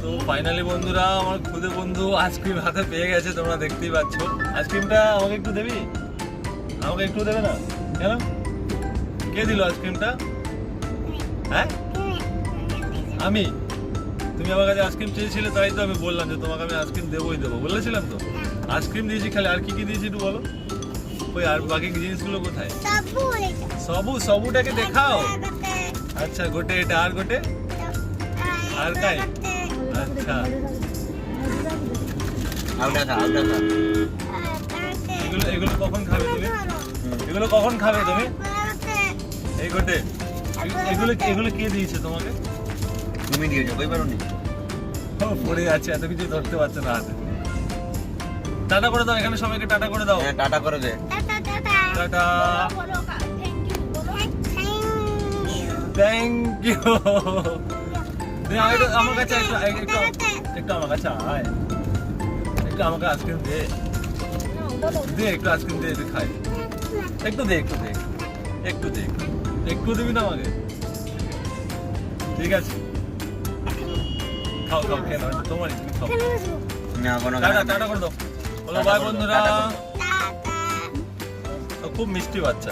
তো ফাইনালি বন্ধুরা আমার খুদে বন্ধু আইসক্রিম হাতে পেয়ে গেছে, তোমরা দেখতেই পাচ্ছ। আইসক্রিমটা আমাকে একটু দেবি? আমাকে একটু দেবে না কেন? কে দিল আইসক্রিমটা? হ্যাঁ আমি। তুমি আমার কাছে আইসক্রিম চেয়েছিলে, তাই তো আমি বললাম যে তোমাকে আমি আইসক্রিম দেবোই দেবো, বলেছিলাম তো। আইসক্রিম দিয়েছি খালি, আর কি কি দিয়েছি একটু বলো। ওই আর বাকি জিনিসগুলো কোথায়? সবুটাকে দেখাও। আচ্ছা গোটে এটা, আর গোটে আর কাই? আচ্ছা এগুলো কখন খাবে তুমি? এগুলো কখন খাবে তুমি? এই গোটে এগুলো কে দিয়েছে তোমাকে? তুমি দিয়েছো, কই পারোনি? পড়ে আছে, এত কিছু ধরতে পারছে না হাতে। টাটা করে দাও, এখানে সবাইকে টাটা করে দাও। হ্যাঁ টাটা করে দে। Tata, thank you. আমার কাছে একটু আমার কাছে আয়, একটু আমাকে আইসক্রিম দে, একটু আইসক্রিম দে, খাই। একটু দে একটু দিবি না আমাকে? ঠিক আছে, খাও খেয়ে নাও, তোমার তুমি খাও। না কোনো টাটা করে দাও, বলো বাই বন্ধুরা। খুব মিষ্টি বাচ্চা।